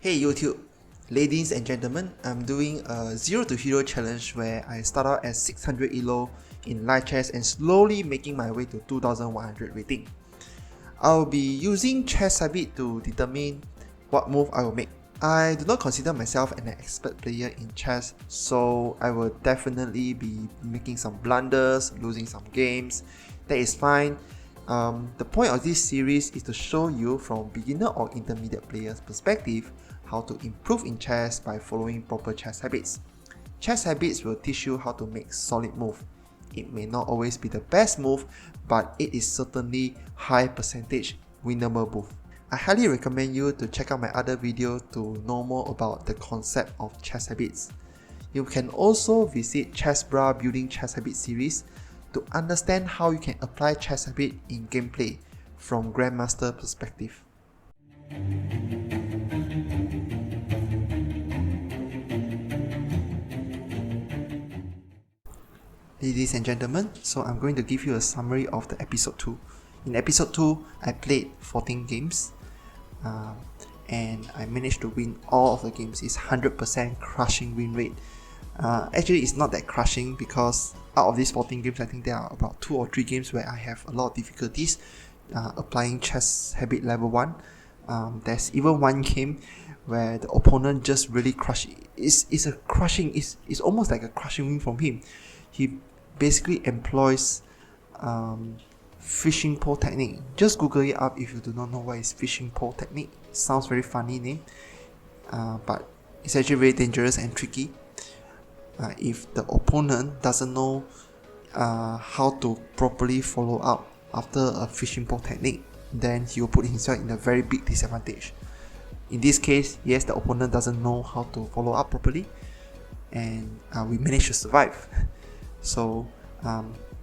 Hey YouTube, ladies and gentlemen, I'm doing a 0 to hero challenge where I start out at 600 elo in Lichess and slowly making my way to 2100 rating. I'll be using chess habit to determine what move I will make. I do not consider myself an expert player in chess, so I will definitely be making some blunders, losing some games. That is fine. The point of this series is to show you from beginner or intermediate players' perspective how to improve in chess by following proper chess habits. Chess habits will teach you how to make solid move. It may not always be the best move, but it is certainly high percentage winnable move. I highly recommend you to check out my other video to know more about the concept of chess habits. You can also visit ChessBrah Building Chess Habit series to understand how you can apply chess habit in gameplay from Grandmaster perspective. Ladies and gentlemen, so I'm going to give you a summary of the episode 2. In episode 2, I played 14 games and I managed to win all of the games. It's 100% crushing win rate. Actually, it's not that crushing because out of these 14 games, I think there are about 2 or 3 games where I have a lot of difficulties applying chess habit level 1. There's even one game where the opponent just really crush it. It's almost like a crushing win from him. He basically employs fishing pole technique. Just Google it up if you do not know what is fishing pole technique. It sounds very funny name, but it's actually very dangerous and tricky. If the opponent doesn't know how to properly follow up after a fishing pole technique, then he will put himself in a very big disadvantage. In this case, yes, the opponent doesn't know how to follow up properly, and we managed to survive. So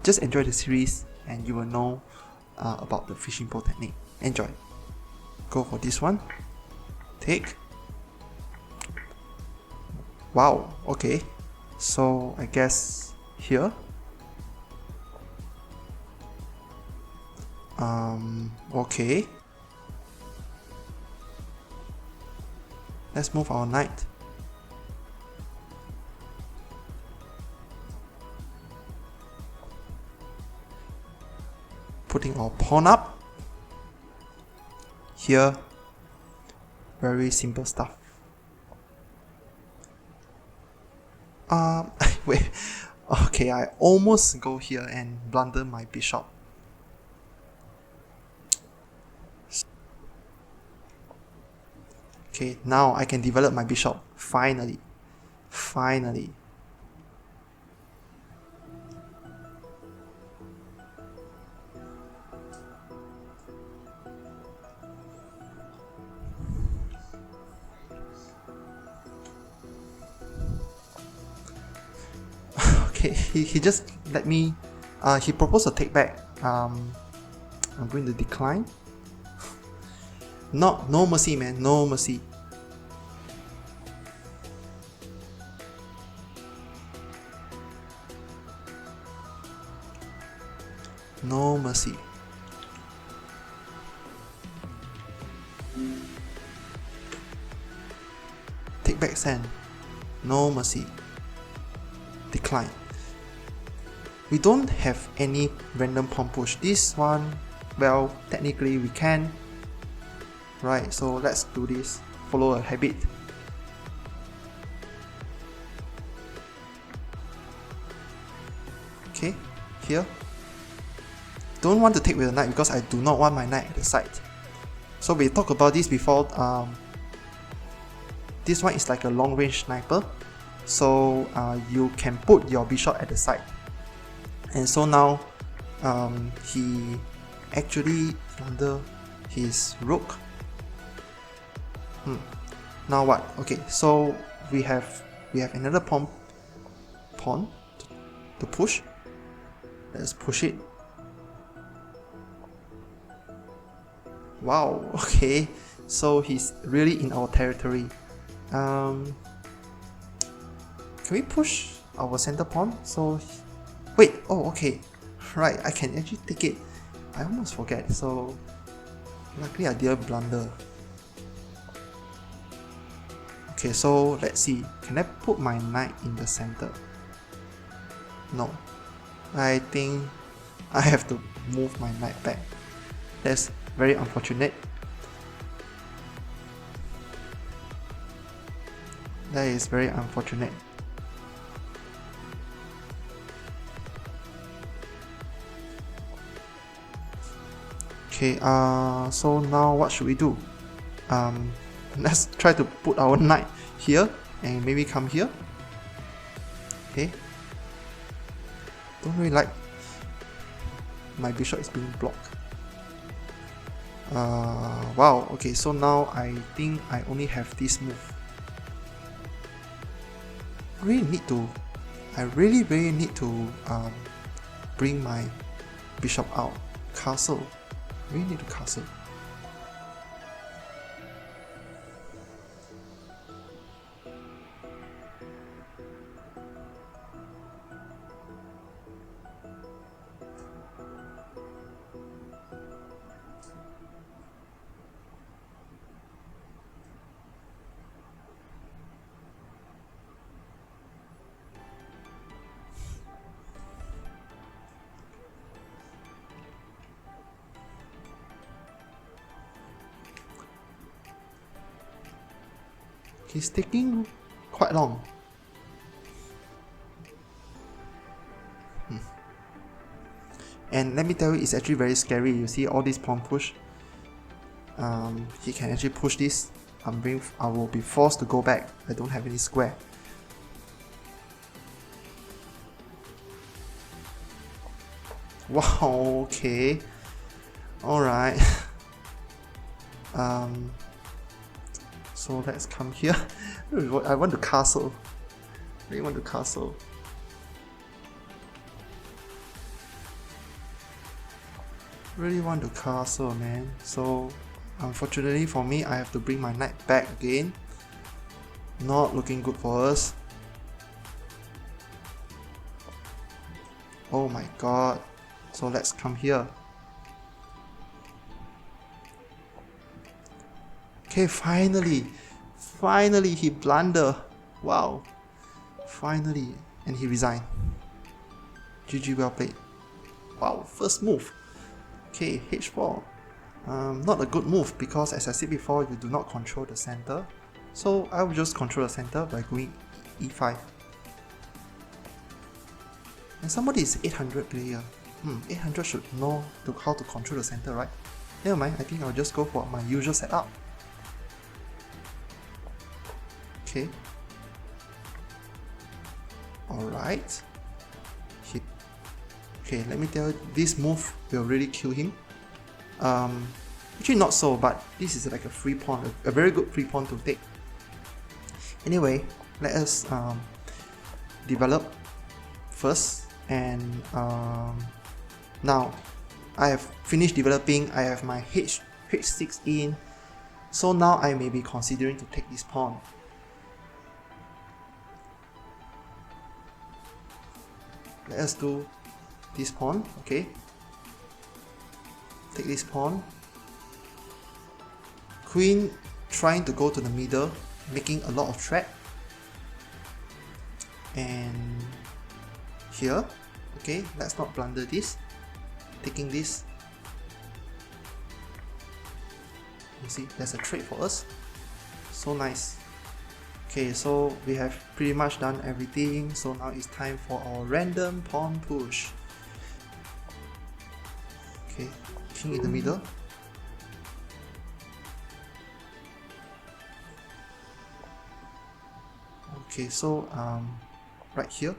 just enjoy the series and you will know about the fishing pole technique. Enjoy. Go for this one. Take. Wow, okay. So I guess here. Okay. Let's move our knight. Putting our pawn up. Here, very simple stuff. Wait, okay, I almost go here and blunder my bishop. Okay, now I can develop my bishop, finally. Okay, he just let me, he proposed a take back. I'm going to decline. No mercy, man, no mercy. No mercy. Take back send. No mercy. Decline. We don't have any random pawn push. This one, well, technically we can. Right, so let's do this. Follow a habit. Okay, here. Don't want to take with the knight because I do not want my knight at the side. So we talked about this before. This one is like a long range sniper. So you can put your bishop at the side. And so now he actually under his rook. Now what? Okay, so we have another pawn to push. Let's push it. Wow, okay, so he's really in our territory. Can we push our center pawn? So wait, oh okay, right, I can actually take it. I almost forget, so luckily I didn't blunder. Okay, so let's see. Can I put my knight in the center? No. I think I have to move my knight back. That's very unfortunate. That is very unfortunate. Okay, so now what should we do? Let's try to put our knight here and maybe come here. Okay. Don't really like my bishop is being blocked. Wow, okay, so now I think I only have this move. I really need to bring my bishop out. Castle. Really need to castle. He's taking quite long. And let me tell you, it's actually very scary. You see all this pawn push. He can actually push this. I will be forced to go back. I don't have any square. Wow, okay. Alright. So let's come here. I want to castle. I really want to castle. Really want to castle, man. So unfortunately for me, I have to bring my knight back again. Not looking good for us. Oh my god. So let's come here. Okay, finally he blundered. Wow, finally, and he resigned. GG, well played. Wow, first move. Okay, H4. Not a good move because, as I said before, you do not control the center. So I will just control the center by going E5. And somebody is 800 player. 800 should know how to control the center, right? Never mind, I think I'll just go for my usual setup. Okay. Alright. Okay, let me tell you, this move will really kill him. Actually not so, but this is like a free pawn, a very good free pawn to take. Anyway, let us develop first, and now I have finished developing. I have my H6 in, so now I may be considering to take this pawn. Let us do this pawn, okay? Take this pawn. Queen trying to go to the middle, making a lot of threat. And here, okay, let's not blunder this. Taking this. You see, there's a trade for us. So nice. Okay, so we have pretty much done everything, so now it's time for our random pawn push. Okay, king in the middle. Okay, so right here.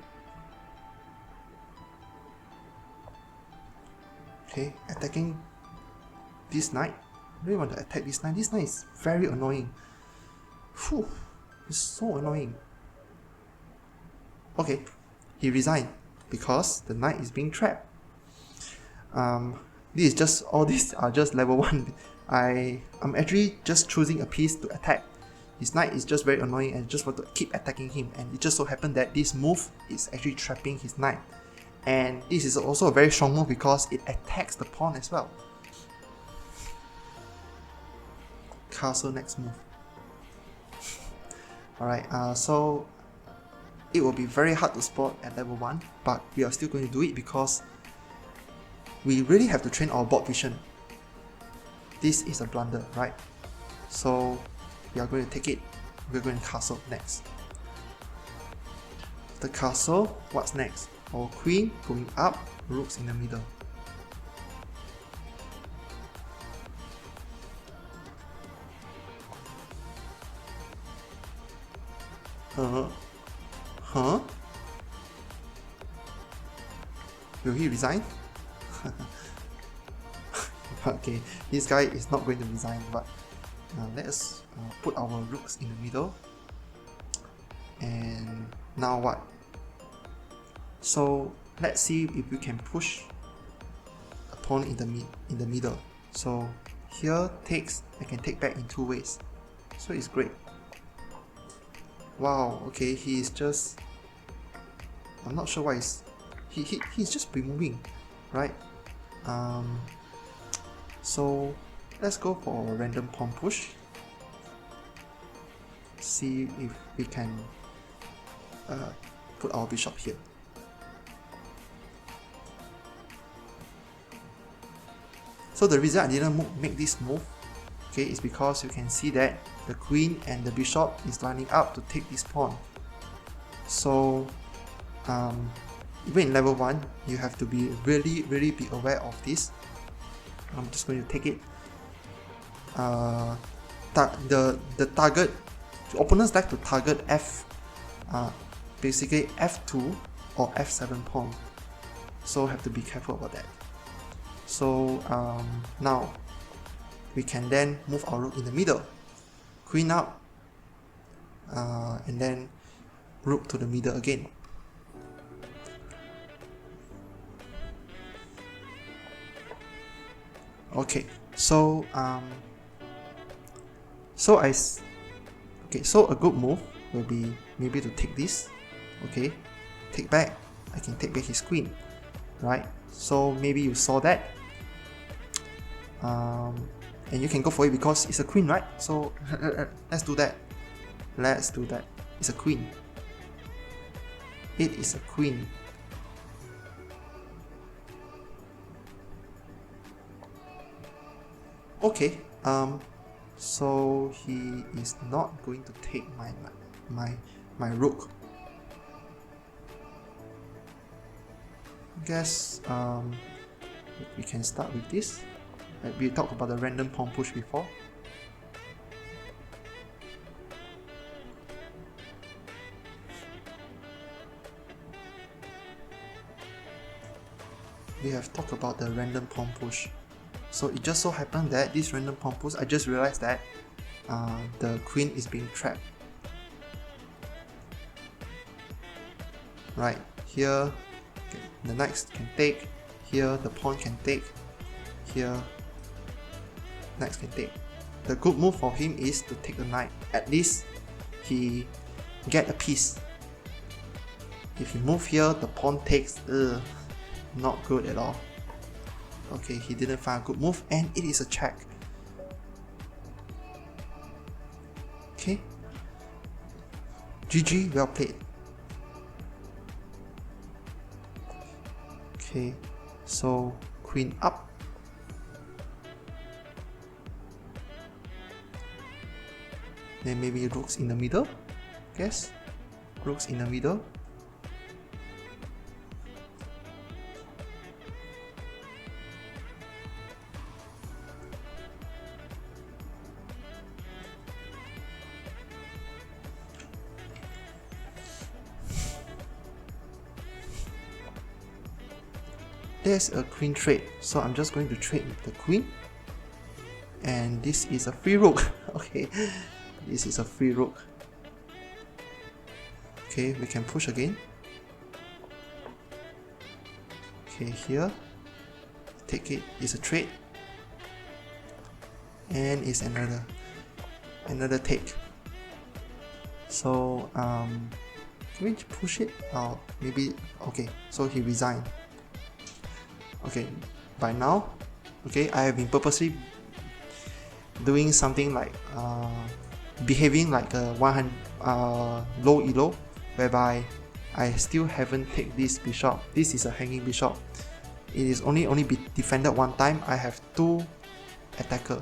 Okay, attacking this knight. I really want to attack this knight. This knight is very annoying. Whew. It's so annoying. Okay, he resigned because the knight is being trapped. This is just, all these are just level 1. I'm actually just choosing a piece to attack. His knight is just very annoying and just want to keep attacking him, and it just so happened that this move is actually trapping his knight. And this is also a very strong move because it attacks the pawn as well. Castle next move. Alright, so it will be very hard to spot at level 1, but we are still going to do it because we really have to train our board vision. This is a blunder, right? So we are going to take it, we're going to castle next. The castle, what's next? Our queen going up, rooks in the middle. Huh? Will he resign? Okay, this guy is not going to resign, but let's put our rooks in the middle. And now what? So let's see if we can push a pawn in the middle. So here takes, I can take back in 2 ways. So it's great. Wow, okay, he is just, I'm not sure why he's just removing, right? So let's go for a random pawn push. See if we can put our bishop here. So the reason I didn't make this move, okay, is because you can see that the queen and the bishop is lining up to take this pawn. So even in level 1, you have to be really be aware of this. I'm just going to take it. The target, the opponents like to target basically F2 or F7 pawn. So have to be careful about that. So now we can then move our rook in the middle, queen up, and then rook to the middle again. Okay, so so a good move will be maybe to take this. Okay, take back. I can take back his queen, right? So maybe you saw that, and you can go for it because it's a queen, right? So let's do that. Let's do that. It's a queen. It is a queen. Okay. So he is not going to take my rook. I guess we can start with this. We talked about the random pawn push before. We have talked about the random pawn push. So it just so happened that this random pawn push, I just realized that the queen is being trapped. Right, here okay, the knight can take, here the pawn can take, here knight can take. The good move for him is to take the knight. At least he get a piece. If he move here, the pawn takes, not good at all. Okay, he didn't find a good move, and it is a check. Okay. GG, well played. Okay, so queen up. Then maybe rooks in the middle. Yes, rooks in the middle. There's a queen trade, so I'm just going to trade with the queen, and this is a free rook. Okay, this is a free rook. Okay, we can push again. Okay, here, take it, it's a trade, and it's another take. So can we push it? Oh, maybe. Okay, so he resigned. Okay, by now, okay, I have been purposely doing something like behaving like a low elo, whereby I still haven't taken this bishop. This is a hanging bishop. It is only be defended one time. I have 2 attacker,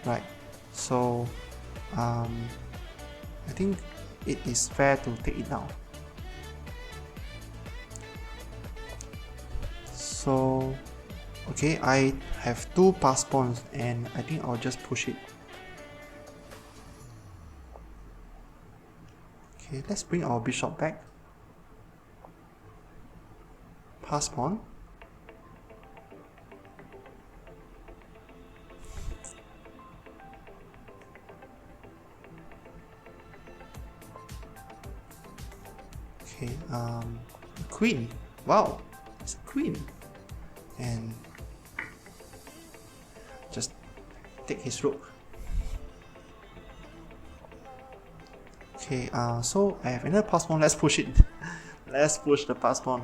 right? So I think it is fair to take it now. So okay, I have 2 pass pawns and I think I'll just push it. Okay, let's bring our bishop back. Pass pawn. Okay, queen. Wow, it's a queen. And just take his rook. Okay, so I have another pass pawn. Let's push it. Let's push the pass pawn.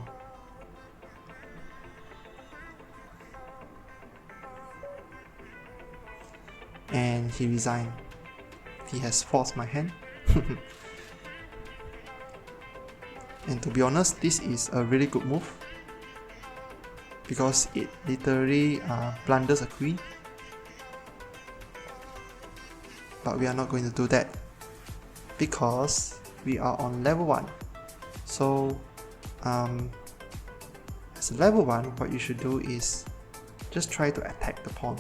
And he resigned. He has forced my hand. And to be honest, this is a really good move because it literally blunders a queen. But we are not going to do that because we are on level 1. So as a level 1, what you should do is just try to attack the pawn.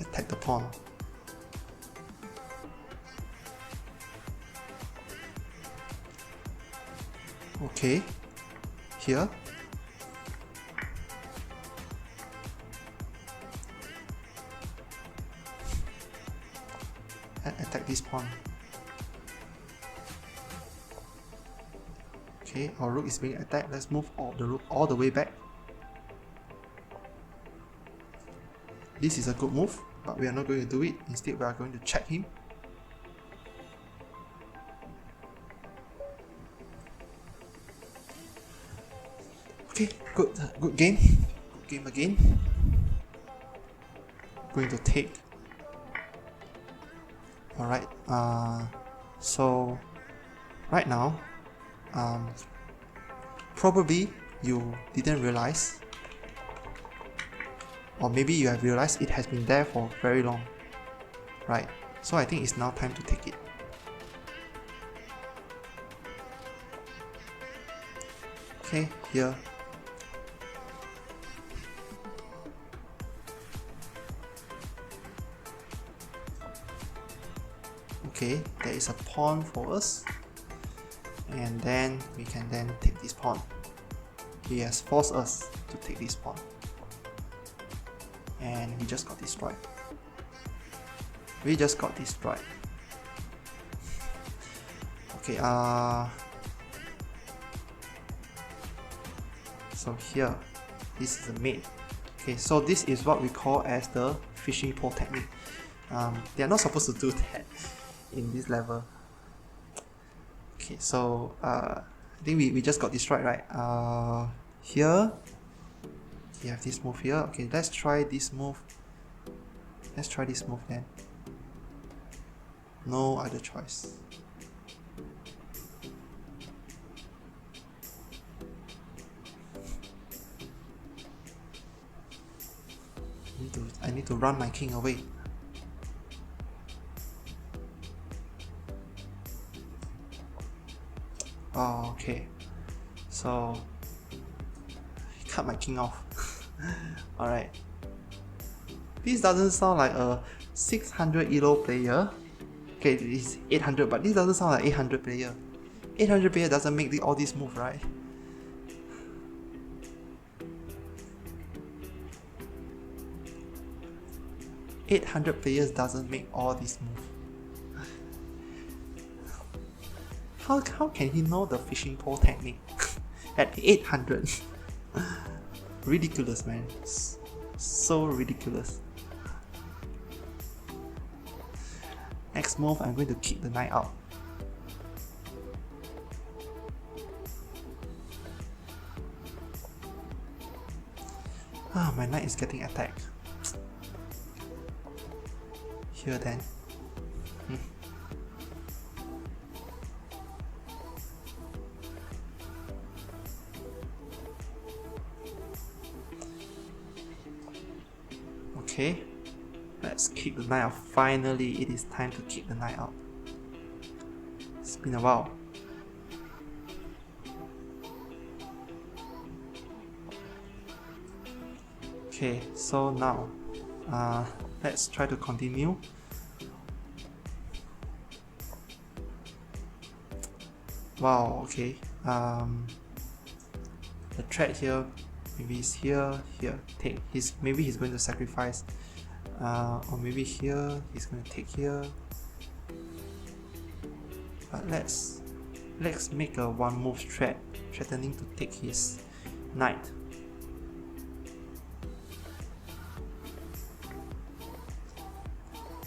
Attack the pawn. Okay, here. And attack this pawn. Okay, our rook is being attacked. Let's move the rook all the way back. This is a good move, but we are not going to do it. Instead, we are going to check him. Okay, good game. Good game again. Going to take. Alright, so right now, probably you didn't realize, or maybe you have realized it has been there for very long, right? So I think it's now time to take it. Okay, here. Okay, there is a pawn for us, and then we can then take this pawn. He has forced us to take this pawn, and we just got destroyed. We just got destroyed. Okay, so here, this is the mate. Okay, so this is what we call as the fishing pole technique. They are not supposed to do that in this level. Okay, so I think we just got destroyed, right? Here we have this move here. Okay, let's try this move. Let's try this move then. No other choice. I need to run my king away. Oh, okay. So cut my king off. Alright. This doesn't sound like a 600 elo player. Okay, it's 800, but this doesn't sound like 800 player. 800 player doesn't make all this move, right? $800 players doesn't make all this move. How can he know the fishing pole technique at 800? Ridiculous, man. So ridiculous. Next move, I'm going to kick the knight out. Ah, my knight is getting attacked. Here then. Okay, let's kick the knight out. Finally, it is time to kick the knight out. It's been a while. Okay, so now let's try to continue. Wow, okay. The threat here, maybe it's here, take. Maybe he's going to sacrifice, or maybe here he's going to take here. But let's make a one move threat, threatening to take his knight.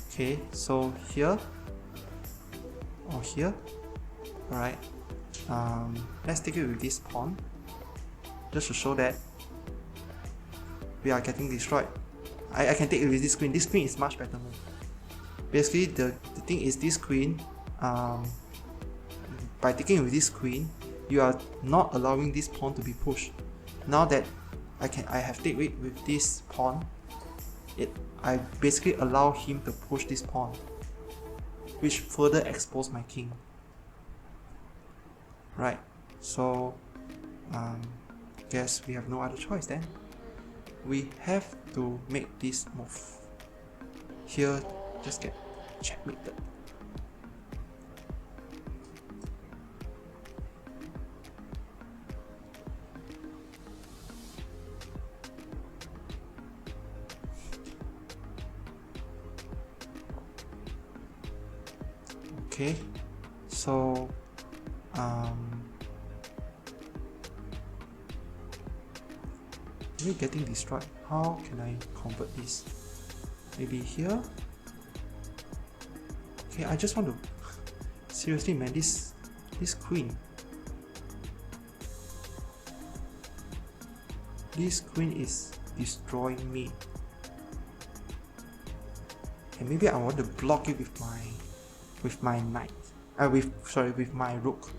Okay, so here or here. Alright, let's take it with this pawn, just to show that we are getting destroyed. I can take it with this queen. This queen is much better move. Basically, the thing is, this queen, by taking it with this queen, you are not allowing this pawn to be pushed. Now that I have taken it with this pawn, I basically allow him to push this pawn, which further expose my king. Right, so guess we have no other choice then. We have to make this move. Here, just get checkmated. Okay, so we're getting destroyed. How can I convert this? Maybe here? Okay, I just want to seriously, man, this queen. This queen is destroying me. And maybe I want to block it with my knight. With my rook.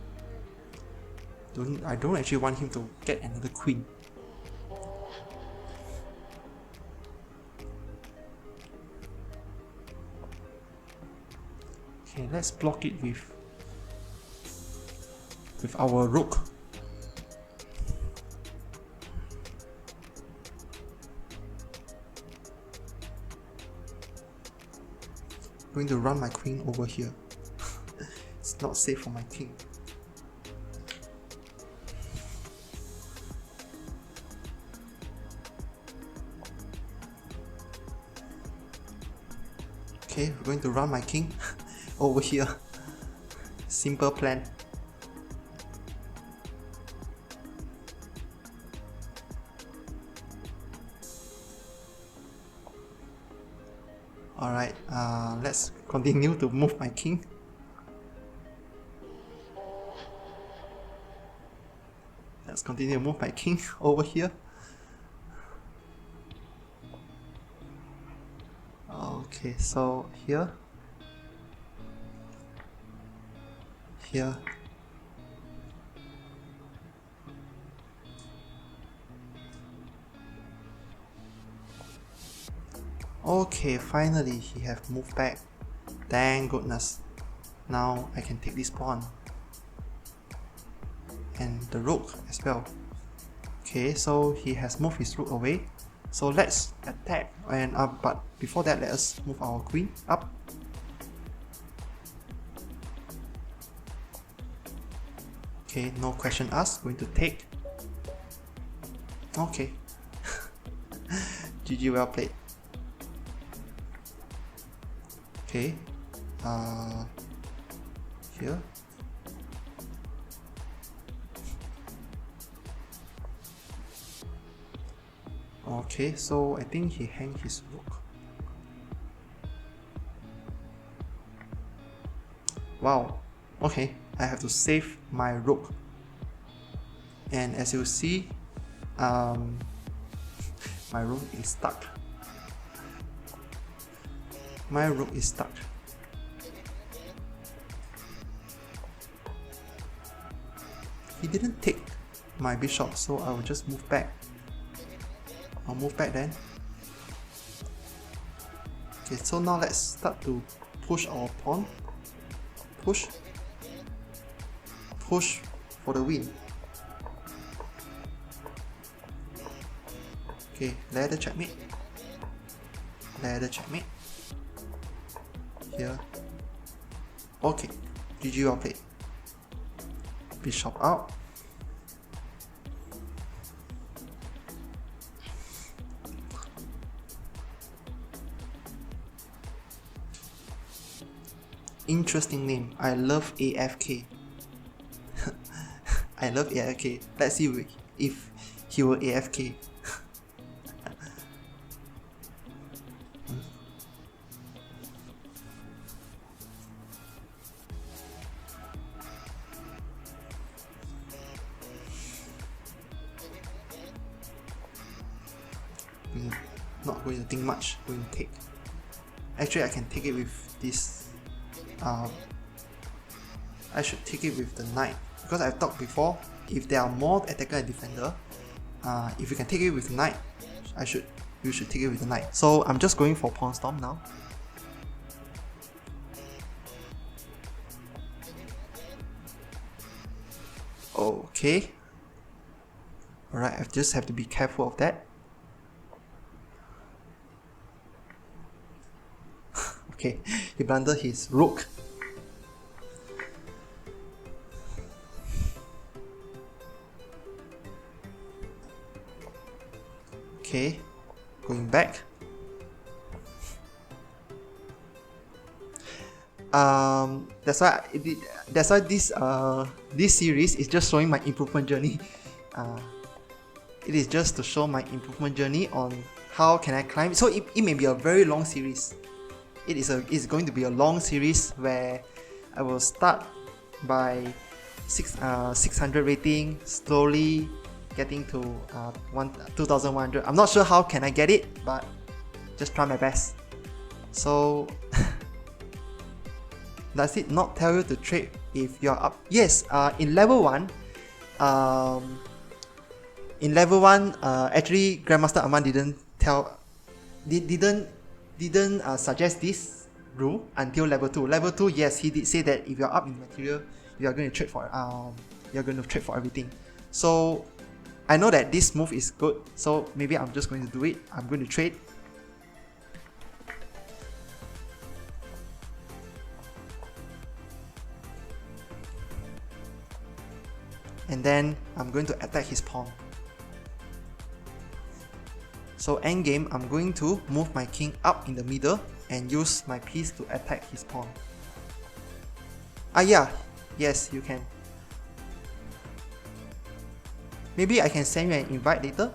I don't actually want him to get another queen. Okay, let's block it with our rook. I'm going to run my queen over here. It's not safe for my king. Okay, we're going to run my king over here. Simple plan. Alright, let's continue to move my king. Let's continue to move my king over here. Okay, so here. Okay, finally he have moved back. Thank goodness. Now I can take this pawn. And the rook as well. Okay, so he has moved his rook away. So let's attack. And but before that, let us move our queen up. Okay, no question asked. Going to take. Okay. GG, well played. Okay. Here. Okay, so I think he hanged his rook. Wow. Okay, I have to save my rook. And as you see, my rook is stuck. My rook is stuck. He didn't take my bishop, so I will just move back. I'll move back then. Okay, so now let's start to push our pawn. Push. Push for the win. Okay, ladder checkmate. Ladder checkmate. Here. Okay, GG well played. Bishop out. Interesting name. I love AFK. I love AFK. Let's see if he will AFK. Not going to think much, going to take. Actually, I can take it with this. I should take it with the knight, because I've talked before, if there are more attacker and defender, if you can take it with the knight, you should take it with the knight. So I'm just going for pawn storm now. Okay. Alright, I just have to be careful of that. Okay, he blundered his rook. Okay, going back. That's why this series is just showing my improvement journey. It is just to show my improvement journey on how can I climb. So it may be a very long series. It's going to be a long series where I will start by 600 rating, slowly getting to 2100. I'm not sure how can I get it, but just try my best. So does it not tell you to trade if you're up? Yes, in level 1, actually Grandmaster Arman didn't suggest this rule until level 2. Level 2, yes, he did say that if you're up in material, you are going to trade for everything. So I know that this move is good, so maybe I'm just going to do it. I'm going to trade. And then I'm going to attack his pawn. So endgame, I'm going to move my king up in the middle and use my piece to attack his pawn. Yeah, yes, you can. Maybe I can send you an invite later.